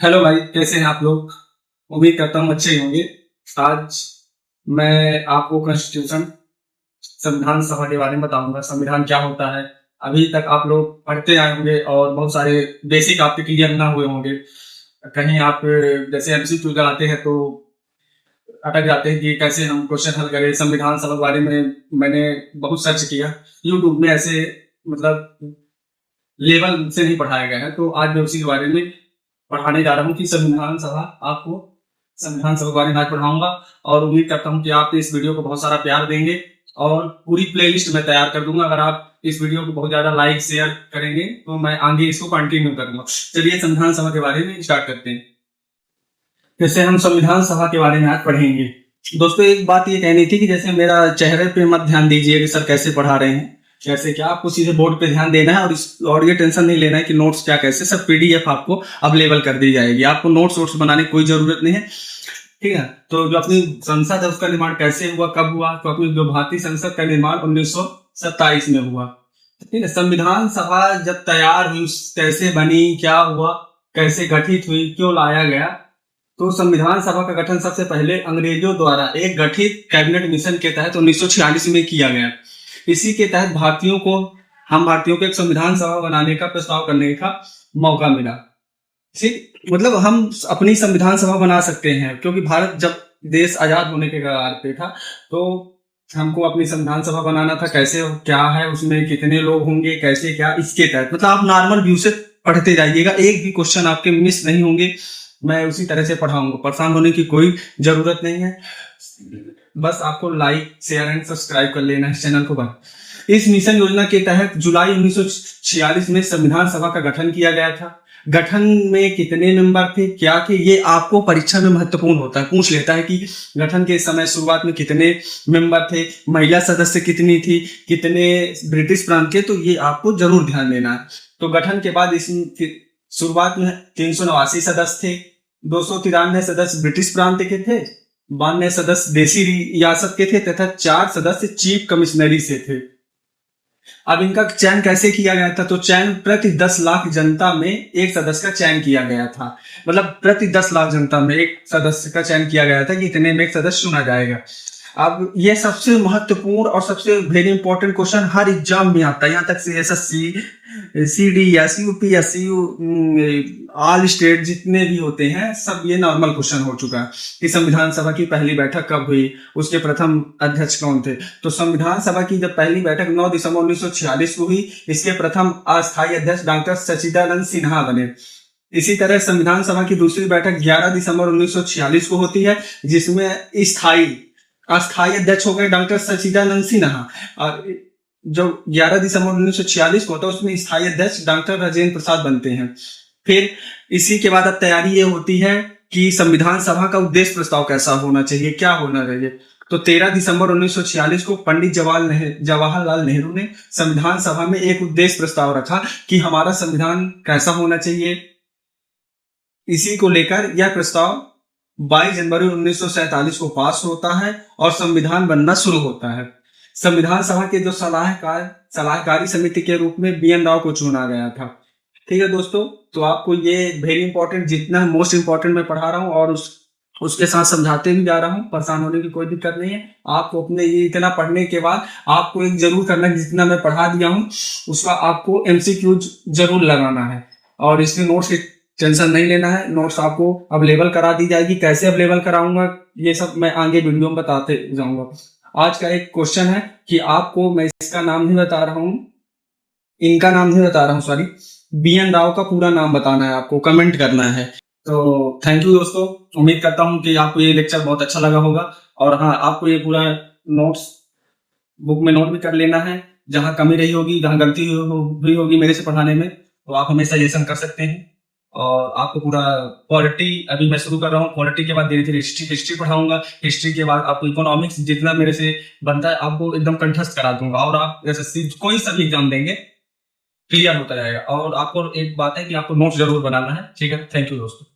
Hello भाई, कैसे हैं आप लोग। उम्मीद करता हूँ अच्छे ही होंगे। आज मैं आपको कॉन्स्टिट्यूशन संविधान सभा के बारे में बताऊंगा। संविधान क्या होता है, अभी तक आप लोग पढ़ते आए होंगे और बहुत सारे बेसिक आपके क्लियर ना हुए होंगे। कहीं आप जैसे एमसीक्यू लगाते हैं तो अटक जाते हैं कि कैसे हम क्वेश्चन हल करें। संविधान सभा के बारे में मैंने बहुत सर्च किया, यूट्यूब में ऐसे मतलब लेवल से नहीं पढ़ाया गया है, तो आज मैं उसी के बारे में पढ़ाने जा रहा हूँ कि संविधान सभा के बारे में आज पढ़ाऊंगा। और उम्मीद करता हूँ कि आप इस वीडियो को बहुत सारा प्यार देंगे और पूरी प्लेलिस्ट मैं तैयार कर दूंगा। अगर आप इस वीडियो को बहुत ज्यादा लाइक शेयर करेंगे तो मैं आगे इसको कंटिन्यू करूंगा। चलिए संविधान सभा के बारे में स्टार्ट करते हैं। जैसे हम संविधान सभा के बारे में आज पढ़ेंगे। दोस्तों, एक बात ये कहनी थी कि जैसे मेरा चेहरे पे मत ध्यान दीजिए कि सर कैसे पढ़ा रहे हैं, कैसे क्या। आपको सीधे बोर्ड पे ध्यान देना है और ये टेंशन नहीं लेना है कि नोट्स क्या कैसे। सब पीडीएफ आपको अवेलेबल कर दी जाएगी। आपको नोट्स बनाने की कोई जरूरत नहीं है, ठीक है। तो जो अपनी संसद है उसका निर्माण कैसे हुआ, कब हुआ, तो अपनी जो भारतीय संसद का निर्माण 1927 में हुआ, ठीक है। संविधान सभा जब तैयार हुई, कैसे बनी, क्या हुआ, कैसे गठित हुई, क्यों लाया गया, तो संविधान सभा का गठन सबसे पहले अंग्रेजों द्वारा एक गठित कैबिनेट मिशन के तहत 1946 में किया गया। इसी के तहत हम भारतीयों को एक संविधान सभा बनाने का प्रस्ताव करने का मौका मिला। ठीक, मतलब हम अपनी संविधान सभा बना सकते हैं, क्योंकि भारत जब देश आजाद होने के कगार पे था तो हमको अपनी संविधान सभा बनाना था। कैसे क्या है, उसमें कितने लोग होंगे, कैसे क्या, इसके तहत मतलब आप नॉर्मल व्यू से पढ़ते जाइएगा, एक भी क्वेश्चन आपके मिस नहीं होंगे। मैं उसी तरह से पढ़ाऊंगा, परेशान होने की कोई जरूरत नहीं है। बस आपको लाइक शेयर एंड सब्सक्राइब कर लेना है इस चैनल को। बस इस मिशन योजना के तहत जुलाई 1946 में संविधान सभा का गठन किया गया था। गठन में कितने मेंबर थे, क्या थे, ये आपको परीक्षा में महत्वपूर्ण होता है, पूछ लेता है कि गठन के समय शुरुआत में कितने मेंबर थे, महिला सदस्य कितनी थी, कितने ब्रिटिश प्रांत के, तो ये आपको जरूर ध्यान देना है। तो गठन के बाद इस शुरुआत में 389 सदस्य थे, 293 सदस्य ब्रिटिश प्रांत के थे, 92 सदस्य देशी रियासत के थे तथा 4 सदस्य चीफ कमिश्नरी से थे। अब इनका चयन कैसे किया गया था, तो चयन प्रति 10 लाख जनता में एक सदस्य का चयन किया गया था। मतलब प्रति 10 लाख जनता में एक सदस्य का चयन किया गया था कि इतने में एक सदस्य चुना जाएगा। अब ये सबसे महत्वपूर्ण और सबसे वेरी इंपॉर्टेंट क्वेश्चन हर एग्जाम में आता है, यहाँ तक से एसएससी, सीडी या यूपीएससी, ऑल स्टेट जितने भी होते हैं सब ये नॉर्मल क्वेश्चन हो चुका है कि संविधान सभा की पहली बैठक कब हुई, उसके प्रथम अध्यक्ष कौन थे। तो संविधान सभा की जब पहली बैठक 9 दिसंबर 1946 को हुई, इसके प्रथम अस्थायी अध्यक्ष डॉक्टर सच्चिदानंद सिन्हा बने। इसी तरह संविधान सभा की दूसरी बैठक 11 दिसंबर 1946 को होती है, जिसमें अस्थायी अध्यक्ष हो गए डॉक्टर सच्चिदानंद सिन्हा। और जो 11 दिसंबर 1946 को होता है उसमें स्थायी अध्यक्ष डॉक्टर राजेंद्र प्रसाद बनते हैं। फिर इसी के बाद अब तैयारी ये होती है कि संविधान सभा का उद्देश्य प्रस्ताव कैसा होना चाहिए, क्या होना चाहिए। तो 13 दिसंबर 1946 को पंडित जवाहरलाल नेहरू ने संविधान सभा में एक उद्देश्य प्रस्ताव रखा कि हमारा संविधान कैसा होना चाहिए। इसी को लेकर यह प्रस्ताव 22 जनवरी 1947 को पास होता है और संविधान बनना शुरू होता है। संविधान सभा के जो सलाहकारी समिति के रूप में BN राव को चुना गया था। ठीक है दोस्तों, तो आपको ये वेरी इंपॉर्टेंट, जितना मोस्ट इंपॉर्टेंट मैं पढ़ा रहा हूँ और उसके साथ समझाते भी जा रहा हूँ, परेशान होने की कोई दिक्कत नहीं है। आपको अपने ये इतना पढ़ने के बाद आपको एक जरूर करना है, जितना मैं पढ़ा दिया हूँ उसका आपको MCQ जरूर लगाना है। और इसमें नोट्स की टेंशन नहीं लेना है, नोट्स आपको अवेलेबल करा दी जाएगी। कैसे अवेलेबल कराऊंगा ये सब मैं आगे वीडियो में बताते जाऊंगा। आज का एक क्वेश्चन है कि आपको, मैं इसका नाम नहीं बता रहा हूँ, इनका नाम नहीं बता रहा हूँ, सॉरी, BN राव का पूरा नाम बताना है, आपको कमेंट करना है। तो थैंक यू दोस्तों, उम्मीद करता हूँ कि आपको ये लेक्चर बहुत अच्छा लगा होगा। और हाँ, आपको ये पूरा नोट्स बुक में नोट भी कर लेना है। जहाँ कमी रही होगी, जहाँ गलती हुई होगी मेरे से पढ़ाने में, तो आप हमें सजेशन कर सकते हैं। और आपको पूरा पॉलिटी अभी मैं शुरू कर रहा हूँ, पॉलिटी के बाद धीरे धीरे हिस्ट्री पढ़ाऊंगा, हिस्ट्री के बाद आपको इकोनॉमिक्स जितना मेरे से बनता है आपको एकदम कंठस्थ करा दूंगा। और आप जैसे कोई सा भी एग्जाम देंगे क्लियर होता जाएगा। और आपको एक बात है कि आपको नोट्स जरूर बनाना है, ठीक है। थैंक यू दोस्तों।